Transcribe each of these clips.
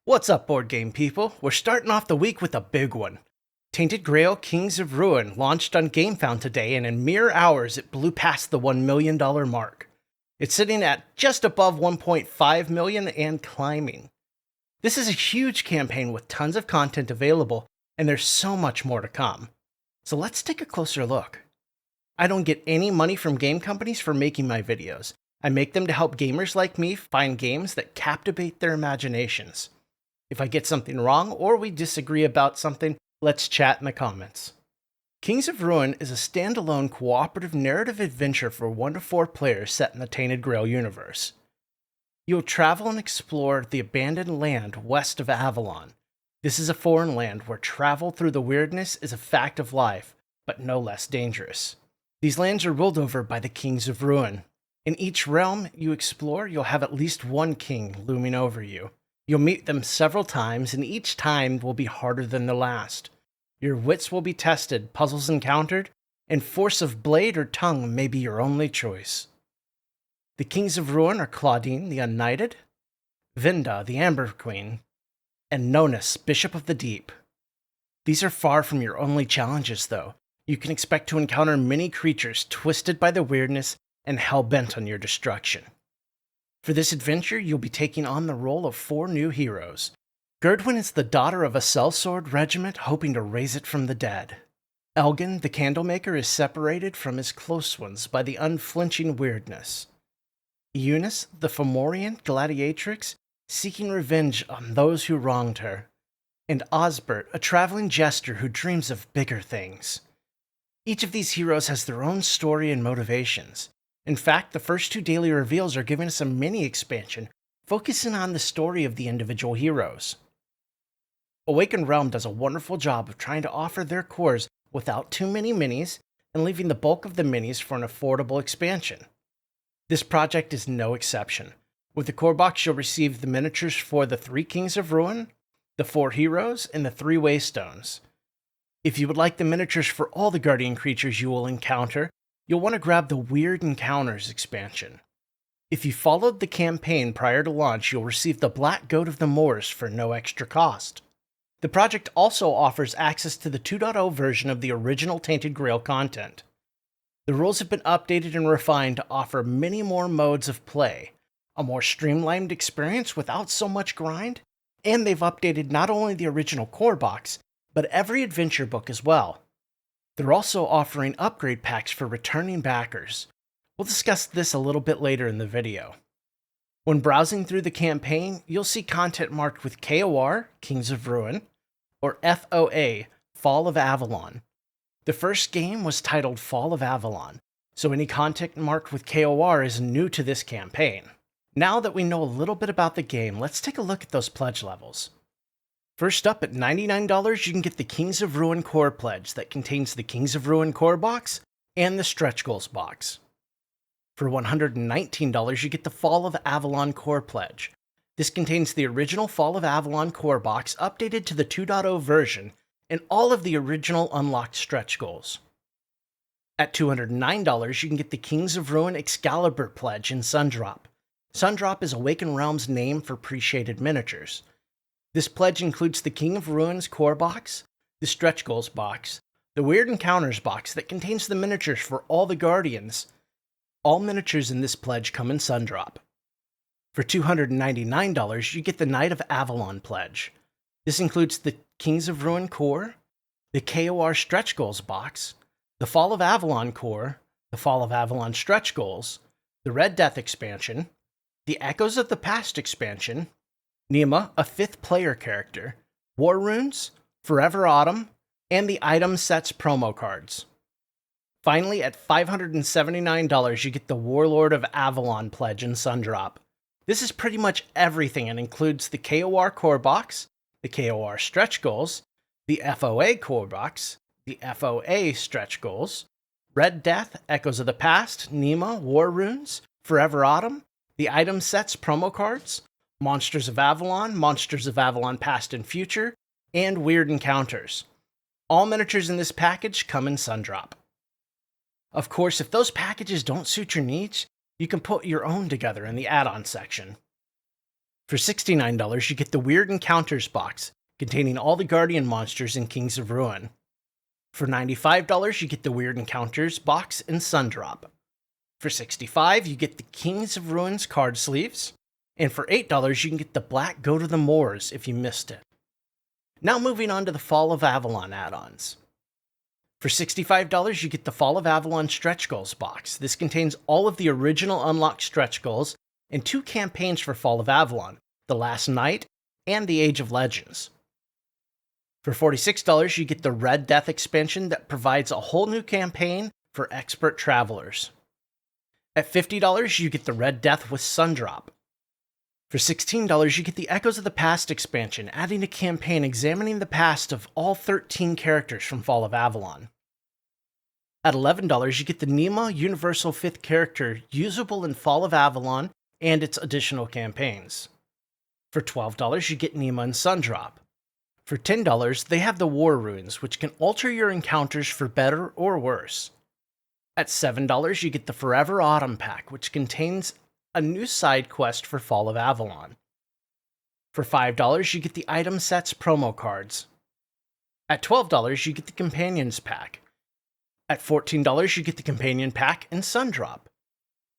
What's up, board game people? We're starting off the week with a big one. Tainted Grail Kings of Ruin launched on Gamefound today, and in mere hours it blew past the $1 million mark. It's sitting at just above 1.5 million and climbing. This is a huge campaign with tons of content available, and there's so much more to come. So let's take a closer look. I don't get any money from game companies for making my videos. I make them to help gamers like me find games that captivate their imaginations. If I get something wrong or we disagree about something, let's chat in the comments. Kings of Ruin is a standalone cooperative narrative adventure for 1 to 4 players set in the Tainted Grail universe. You'll travel and explore the abandoned land west of Avalon. This is a foreign land where travel through the weirdness is a fact of life, but no less dangerous. These lands are ruled over by the Kings of Ruin. In each realm you explore, you'll have at least one king looming over you. You'll meet them several times, and each time will be harder than the last. Your wits will be tested, puzzles encountered, and force of blade or tongue may be your only choice. The Kings of Ruin are Claudine, the Unknighted, Vinda, the Amber Queen, and Nonus, Bishop of the Deep. These are far from your only challenges, though. You can expect to encounter many creatures twisted by the weirdness and hell-bent on your destruction. For this adventure, you'll be taking on the role of 4 new heroes. Gerdwin is the daughter of a sellsword regiment hoping to raise it from the dead. Elgin, the Candlemaker, is separated from his close ones by the unflinching weirdness. Eunice, the Fomorian gladiatrix, seeking revenge on those who wronged her. And Osbert, a traveling jester who dreams of bigger things. Each of these heroes has their own story and motivations. In fact, the first 2 daily reveals are giving us a mini expansion, focusing on the story of the individual heroes. Awaken Realm does a wonderful job of trying to offer their cores without too many minis and leaving the bulk of the minis for an affordable expansion. This project is no exception. With the core box, you'll receive the miniatures for the 3 Kings of Ruin, the 4 heroes, and the 3 Waystones. If you would like the miniatures for all the guardian creatures you will encounter, you'll want to grab the Weird Encounters expansion. If you followed the campaign prior to launch, you'll receive the Black Goat of the Moors for no extra cost. The project also offers access to the 2.0 version of the original Tainted Grail content. The rules have been updated and refined to offer many more modes of play, a more streamlined experience without so much grind, and they've updated not only the original core box, but every adventure book as well. They're also offering upgrade packs for returning backers. We'll discuss this a little bit later in the video. When browsing through the campaign, you'll see content marked with KOR, Kings of Ruin, or FOA, Fall of Avalon. The first game was titled Fall of Avalon, so any content marked with KOR is new to this campaign. Now that we know a little bit about the game, let's take a look at those pledge levels. First up, at $99, you can get the Kings of Ruin Core Pledge that contains the Kings of Ruin Core Box and the Stretch Goals box. For $119, you get the Fall of Avalon Core Pledge. This contains the original Fall of Avalon Core Box updated to the 2.0 version and all of the original unlocked stretch goals. At $209, you can get the Kings of Ruin Excalibur Pledge in Sundrop. Sundrop is Awaken Realms' name for pre-shaded miniatures. This pledge includes the King of Ruins core box, the Stretch Goals box, the Weird Encounters box that contains the miniatures for all the Guardians. All miniatures in this pledge come in Sundrop. For $299, you get the Knight of Avalon pledge. This includes the Kings of Ruin core, the KOR Stretch Goals box, the Fall of Avalon core, the Fall of Avalon Stretch Goals, the Red Death expansion, the Echoes of the Past expansion, Nima, a 5th player character, War Runes, Forever Autumn, and the Item Sets promo cards. Finally, at $579, you get the Warlord of Avalon pledge in Sundrop. This is pretty much everything and includes the KOR core box, the KOR stretch goals, the FOA core box, the FOA stretch goals, Red Death, Echoes of the Past, Nima, War Runes, Forever Autumn, the Item Sets promo cards, Monsters of Avalon Past and Future, and Weird Encounters. All miniatures in this package come in Sundrop. Of course, if those packages don't suit your needs, you can put your own together in the add-on section. For $69, you get the Weird Encounters box, containing all the Guardian monsters in Kings of Ruin. For $95, you get the Weird Encounters box and Sundrop. For $65, you get the Kings of Ruins card sleeves. And for $8, you can get the Black Go to the Moors if you missed it. Now moving on to the Fall of Avalon add-ons. For $65, you get the Fall of Avalon Stretch Goals box. This contains all of the original unlocked stretch goals and 2 campaigns for Fall of Avalon, The Last Night and The Age of Legends. For $46, you get the Red Death expansion that provides a whole new campaign for expert travelers. At $50, you get the Red Death with Sundrop. For $16, you get the Echoes of the Past expansion, adding a campaign examining the past of all 13 characters from Fall of Avalon. At $11, you get the Nema Universal 5th character usable in Fall of Avalon and its additional campaigns. For $12, you get Nema and Sundrop. For $10, they have the War Runes, which can alter your encounters for better or worse. At $7, you get the Forever Autumn pack, which contains a new side quest for Fall of Avalon. For $5, you get the Item Sets promo cards. At $12, you get the Companions pack. At $14, you get the Companion pack and Sundrop.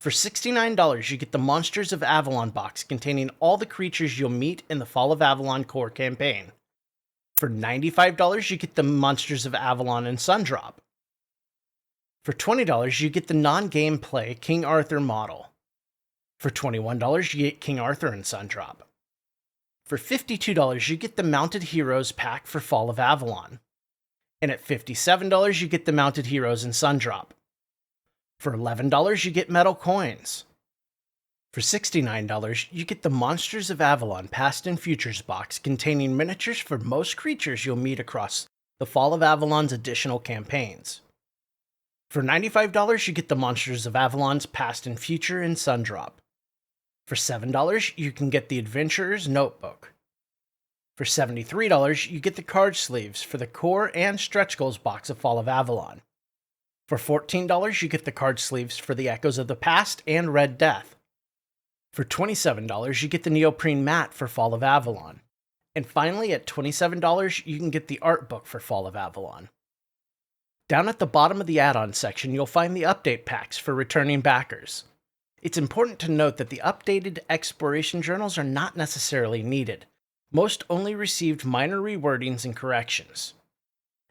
For $69, you get the Monsters of Avalon box containing all the creatures you'll meet in the Fall of Avalon core campaign. For $95, you get the Monsters of Avalon and Sundrop. For $20, you get the non-gameplay King Arthur model. For $21, you get King Arthur and Sundrop. For $52, you get the Mounted Heroes pack for Fall of Avalon. And at $57, you get the Mounted Heroes and Sundrop. For $11, you get metal coins. For $69, you get the Monsters of Avalon Past and Futures box containing miniatures for most creatures you'll meet across the Fall of Avalon's additional campaigns. For $95, you get the Monsters of Avalon's Past and Future and Sundrop. For $7, you can get the Adventurer's Notebook. For $73, you get the card sleeves for the Core and Stretch Goals box of Fall of Avalon. For $14, you get the card sleeves for the Echoes of the Past and Red Death. For $27, you get the Neoprene mat for Fall of Avalon. And finally, at $27, you can get the art book for Fall of Avalon. Down at the bottom of the add-on section, you'll find the update packs for returning backers. It's important to note that the updated exploration journals are not necessarily needed. Most only received minor rewordings and corrections.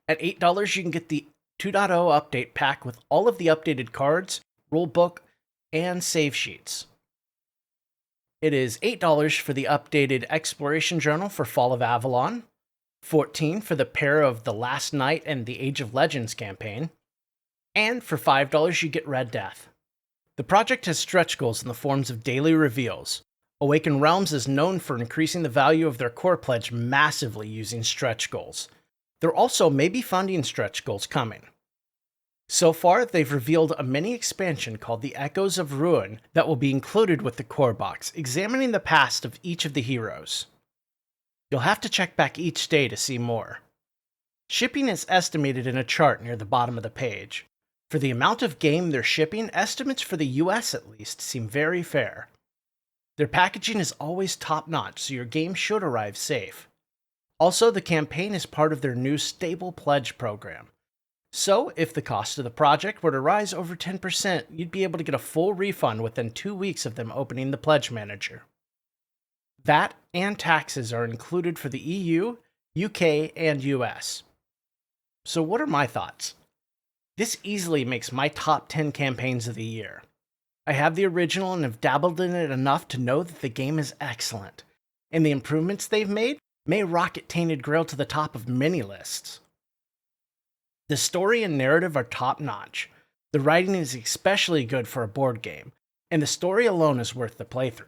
At $8, you can get the 2.0 update pack with all of the updated cards, rulebook, and save sheets. It is $8 for the updated exploration journal for Fall of Avalon, $14 for the pair of The Last Night and The Age of Legends campaign, and for $5 you get Red Death. The project has stretch goals in the forms of daily reveals. Awaken Realms is known for increasing the value of their core pledge massively using stretch goals. There also may be funding stretch goals coming. So far, they've revealed a mini expansion called the Echoes of Ruin that will be included with the core box, examining the past of each of the heroes. You'll have to check back each day to see more. Shipping is estimated in a chart near the bottom of the page. For the amount of game they're shipping, estimates for the US at least seem very fair. Their packaging is always top-notch, so your game should arrive safe. Also, the campaign is part of their new Stable Pledge program. So, if the cost of the project were to rise over 10%, you'd be able to get a full refund within 2 weeks of them opening the Pledge Manager. VAT and taxes are included for the EU, UK, and US. So what are my thoughts? This easily makes my top 10 campaigns of the year. I have the original and have dabbled in it enough to know that the game is excellent, and the improvements they've made may rocket Tainted Grail to the top of many lists. The story and narrative are top-notch. The writing is especially good for a board game, and the story alone is worth the playthrough.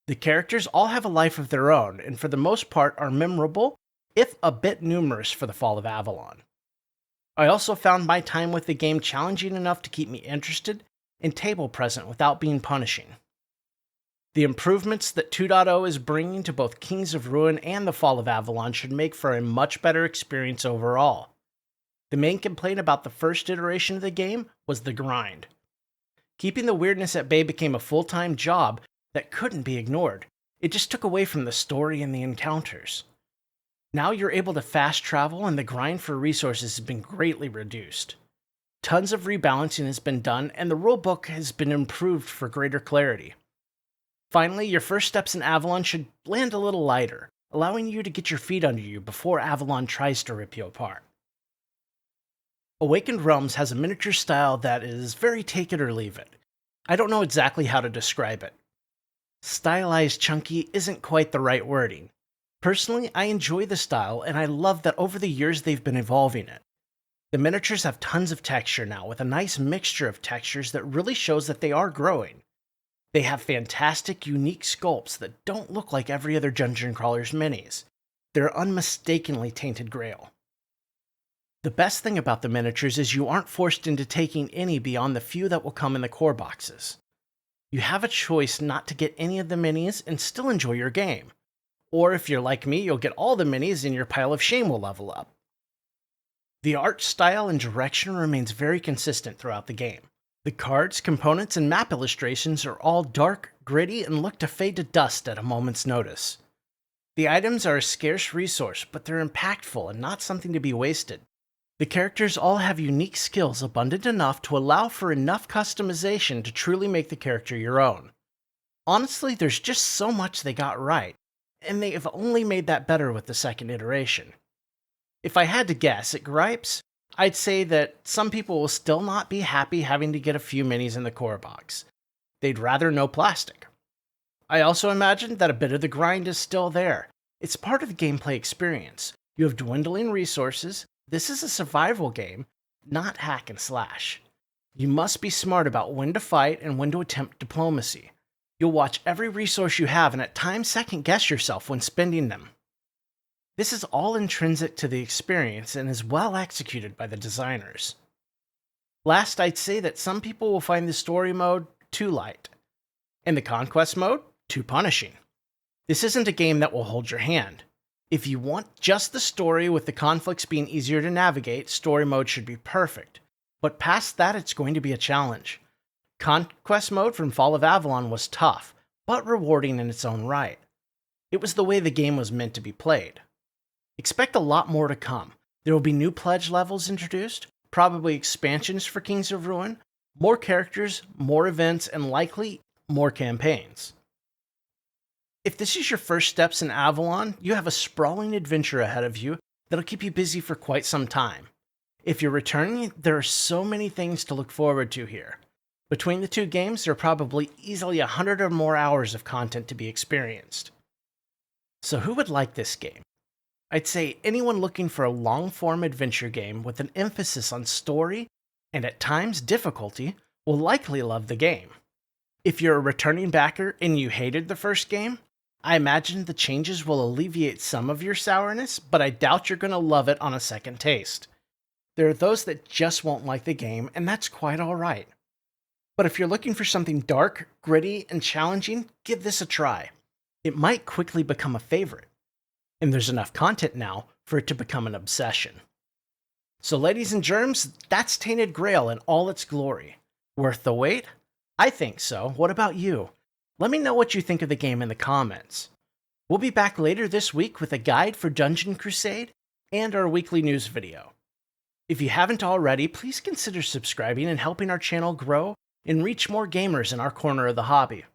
The characters all have a life of their own, and for the most part are memorable, if a bit numerous for the Fall of Avalon. I also found my time with the game challenging enough to keep me interested and table present without being punishing. The improvements that 2.0 is bringing to both Kings of Ruin and the Fall of Avalon should make for a much better experience overall. The main complaint about the first iteration of the game was the grind. Keeping the weirdness at bay became a full-time job that couldn't be ignored, It just took away from the story and the encounters. Now you're able to fast travel, and the grind for resources has been greatly reduced. Tons of rebalancing has been done, and the rulebook has been improved for greater clarity. Finally, your first steps in Avalon should land a little lighter, allowing you to get your feet under you before Avalon tries to rip you apart. Awakened Realms has a miniature style that is very take it or leave it. I don't know exactly how to describe it. Stylized chunky isn't quite the right wording. Personally, I enjoy the style, and I love that over the years they've been evolving it. The miniatures have tons of texture now, with a nice mixture of textures that really shows that they are growing. They have fantastic, unique sculpts that don't look like every other Dungeon Crawler's minis. They're unmistakably Tainted Grail. The best thing about the miniatures is you aren't forced into taking any beyond the few that will come in the core boxes. You have a choice not to get any of the minis and still enjoy your game. Or if you're like me, you'll get all the minis and your pile of shame will level up. The art style and direction remains very consistent throughout the game. The cards, components, and map illustrations are all dark, gritty, and look to fade to dust at a moment's notice. The items are a scarce resource, but they're impactful and not something to be wasted. The characters all have unique skills abundant enough to allow for enough customization to truly make the character your own. Honestly, there's just so much they got right, and they have only made that better with the second iteration. If I had to guess at gripes, I'd say that some people will still not be happy having to get a few minis in the core box. They'd rather no plastic. I also imagine that a bit of the grind is still there. It's part of the gameplay experience. You have dwindling resources. This is a survival game, not hack and slash. You must be smart about when to fight and when to attempt diplomacy. You'll watch every resource you have and at times second guess yourself when spending them. This is all intrinsic to the experience and is well executed by the designers. Last, I'd say that some people will find the story mode too light, and the conquest mode too punishing. This isn't a game that will hold your hand. If you want just the story with the conflicts being easier to navigate, story mode should be perfect. But past that, it's going to be a challenge. Conquest mode from Fall of Avalon was tough, but rewarding in its own right. It was the way the game was meant to be played. Expect a lot more to come. There will be new pledge levels introduced, probably expansions for Kings of Ruin, more characters, more events, and likely more campaigns. If this is your first steps in Avalon, you have a sprawling adventure ahead of you that'll keep you busy for quite some time. If you're returning, there are so many things to look forward to here. Between the two games, there are probably easily 100 or more hours of content to be experienced. So who would like this game? I'd say anyone looking for a long-form adventure game with an emphasis on story and at times difficulty will likely love the game. If you're a returning backer and you hated the first game, I imagine the changes will alleviate some of your sourness, but I doubt you're going to love it on a second taste. There are those that just won't like the game, and that's quite alright. But if you're looking for something dark, gritty, and challenging, give this a try. It might quickly become a favorite. And there's enough content now for it to become an obsession. So ladies and germs, that's Tainted Grail in all its glory. Worth the wait? I think so. What about you? Let me know what you think of the game in the comments. We'll be back later this week with a guide for Dungeon Crusade and our weekly news video. If you haven't already, please consider subscribing and helping our channel grow and reach more gamers in our corner of the hobby.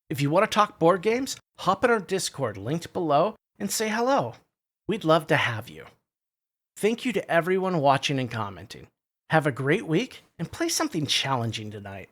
If you want to talk board games, hop in our Discord linked below and say hello. We'd love to have you. Thank you to everyone watching and commenting. Have a great week and play something challenging tonight.